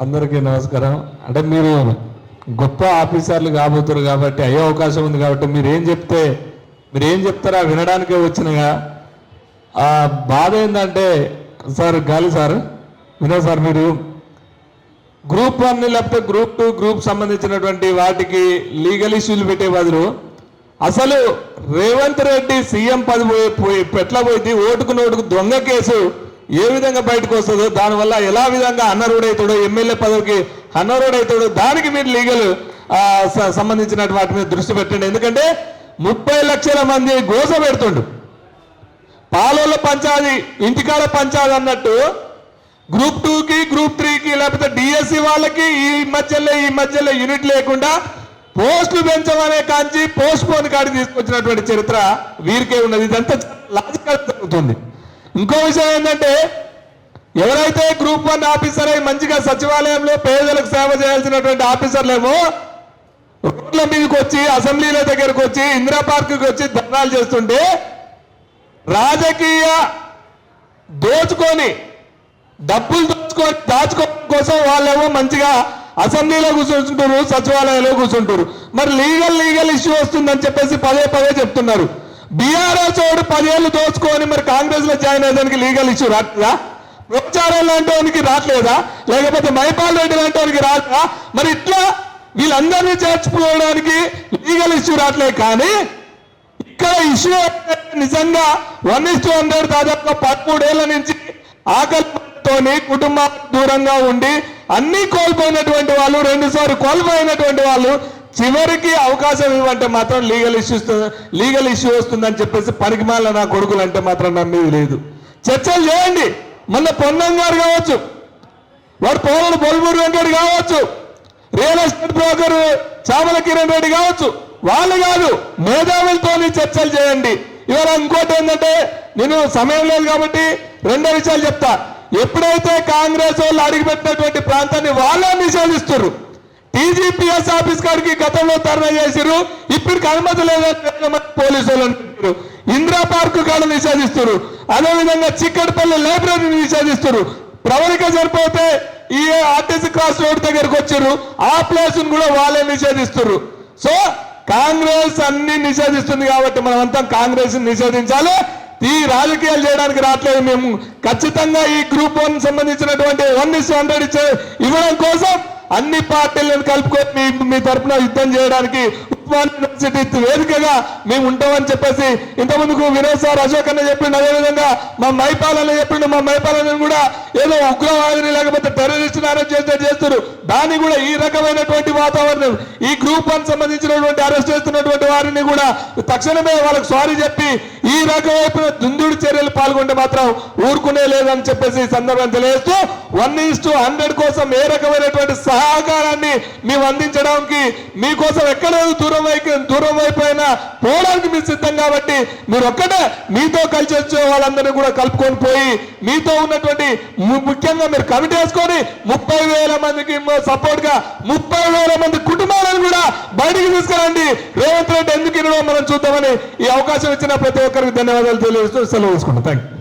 అందరికీ నమస్కారం. అంటే మీరు గొప్ప ఆఫీసర్లు కాబోతారు కాబట్టి అయ్యే అవకాశం ఉంది కాబట్టి మీరు ఏం చెప్తారా వినడానికే వచ్చినగా. ఆ బాధ ఏంటంటే సార్ గాలి సార్ వినోద్ సార్, మీరు గ్రూప్ 1 లేకపోతే గ్రూప్ 2 గ్రూప్ సంబంధించినటువంటి వాటికి లీగల్ ఇష్యూలు పెట్టే బదులు అసలు రేవంత్ రెడ్డి సీఎం పదవి ఎట్లా పోయింది, ఓటుకు నోటుకు దొంగ కేసు ఏ విధంగా బయటకు వస్తుందో, దానివల్ల ఎలా విధంగా అన్నరుడవుతాడో, ఎమ్మెల్యే పదవికి అన్నరుడవుతాడో, దానికి మీరు లీగల్ సంబంధించిన వాటి మీద దృష్టి పెట్టండి. ఎందుకంటే 30 లక్షల మంది గోస పెడుతుండు. పాలోళ్ళ పంచాది ఇంటికాడ పంచాది అన్నట్టు గ్రూప్ 2కి గ్రూప్ 3కి లేకపోతే డిఎస్సి వాళ్ళకి ఈ మధ్యలో యూనిట్ లేకుండా పోస్టులు పెంచమనే కాంచి పోస్ట్ పోన్ కాడికి తీసుకొచ్చినటువంటి చరిత్ర వీరికే ఉన్నది. ఇదంతా లాజికల్ జరుగుతుంది. ఇంకో విషయం ఏంటంటే, ఎవరైతే గ్రూప్ 1 ఆఫీసర్ అయి మంచిగా సచివాలయంలో పేదలకు సేవ చేయాల్సినటువంటి ఆఫీసర్లేమో రోడ్ల మీదకి వచ్చి అసెంబ్లీల దగ్గరకు వచ్చి ఇందిరా పార్క్కి వచ్చి ధర్నాలు చేస్తుంటే, రాజకీయ దోచుకొని డబ్బులు దాచుకోవడం కోసం వాళ్ళేమో మంచిగా అసెంబ్లీలో కూర్చుంటారు, సచివాలయంలో కూర్చుంటారు. మరి లీగల్ ఇష్యూ వస్తుందని చెప్పేసి పదే చెప్తున్నారు. బీఆర్ఎస్ వాడు 10 ఏళ్ళు దోచుకొని మరి కాంగ్రెస్ లో జాయిన్ అయ్యేదానికి లీగల్ ఇష్యూ రాట్లేదా? ప్రచారం లాంటి వానికి రావట్లేదా? లేకపోతే మైపాల్ రెడ్డి లాంటి వానికి రాట్లా? మరి ఇట్లా వీళ్ళందరినీ చేర్చుకోవడానికి లీగల్ ఇష్యూ రావట్లేదు. కానీ ఇక్కడ ఇష్యూ నిజంగా 1:100 దాదాపుగా 13 ఏళ్ల నుంచి ఆకలితోని కుటుంబానికి దూరంగా ఉండి అన్ని కోల్పోయినటువంటి వాళ్ళు, 2 సార్లు కోల్పోయినటువంటి వాళ్ళు చివరికి అవకాశం ఇవ్వంటే మాత్రం లీగల్ ఇష్యూ వస్తుందని చెప్పేసి పనికిమాల నా కొడుకులు అంటే మాత్రం నమ్మేది లేదు. చర్చలు చేయండి. మొన్న పొన్నం గారు కావచ్చు, వాడు పోలడు బొల్మూరు వెంకటి కావచ్చు, real estate broker Chamala Kiran Reddy కావచ్చు, వాళ్ళు కాదు మేధావులతోని చర్చలు చేయండి. ఇవాళ ఇంకోటి ఏంటంటే, నేను సమయం లేదు కాబట్టి 2 విషయాలు చెప్తా. ఎప్పుడైతే కాంగ్రెస్ వాళ్ళు అడిగిపెట్టినటువంటి ప్రాంతాన్ని వాళ్ళే నిషేధిస్తున్నారు. టీజీపీఎస్ ఆఫీస్ కాడికి గతంలో ధర్నా చేశారు, ఇప్పటికి అనుమతి లేదని పోలీసు వాళ్ళు అంటున్నారు. ఇందిరా పార్క్ కాడ నిషేధిస్తారు. అదేవిధంగా చిక్కడపల్లి లైబ్రరీని నిషేధిస్తారు. ప్రవళిక సరిపోతే ఈ ఆర్టీసీ క్రాస్ రోడ్ దగ్గరకు వచ్చారు, ఆ ప్లేస్ కూడా వాళ్ళే నిషేధిస్తారు. సో కాంగ్రెస్ అన్ని నిషేధిస్తుంది కాబట్టి మనమంతా కాంగ్రెస్ నిషేధించాలి. ఈ రాజకీయాలు చేయడానికి రావట్లేదు. మేము ఖచ్చితంగా ఈ గ్రూప్ 1 సంబంధించినటువంటి 1:100 ఇవ్వడం కోసం అన్ని పార్టీలను కలుపుకొని మీ తరఫున యుద్ధం చేయడానికి ఉస్మానియా యూనివర్సిటీ వేదికగా మేము ఉంటామని చెప్పేసి ఇంతకుముందుకు వినోద్ సార్, అశోక్ అన్న చెప్పిండు. అదేవిధంగా మా మైపాలన్న చెప్పిండు. మా మైపాలన్న కూడా ఏదో ఉగ్రవాదిని లేకపోతే టెర్రరిస్ట్ని అరెస్ట్ చేస్తారు. దాన్ని కూడా ఈ రకమైనటువంటి వాతావరణం, ఈ గ్రూప్ 1 సంబంధించినటువంటి అరెస్ట్ చేస్తున్నటువంటి వారిని కూడా తక్షణమే వాళ్ళకు సారీ చెప్పి ఈ రకమైన దుందుడు చర్యలు పాల్గొంటే మాత్రం ఊరుకునే లేదని చెప్పేసి ఈ సందర్భం తెలియజేస్తూ 1:100 కోసం ఏ రకమైనటువంటి సహకారాన్ని మేము అందించడానికి మీకోసం ఎక్కడ దూరం అయిపోయినా పోవడానికి మీరు సిద్ధం. కాబట్టి మీరు ఒక్కటే మీతో కలిసి వచ్చే వాళ్ళందరినీ కూడా కలుపుకొని పోయి మీతో ఉన్నటువంటి ముఖ్యంగా మీరు కమిటీ వేసుకొని 30,000 మందికి సపోర్ట్ గా 30,000 మంది కుటుంబాలను కూడా బయటికి తీసుకురండి. రేవంత్ రెడ్డి ఎందుకు ఇవ్వడం మనం చూద్దామని ఈ అవకాశం ఇచ్చిన ప్రతి ఒక్కరికి ధన్యవాదాలు తెలియజేస్తూ సెలవు తీసుకుంటాం. Thank you.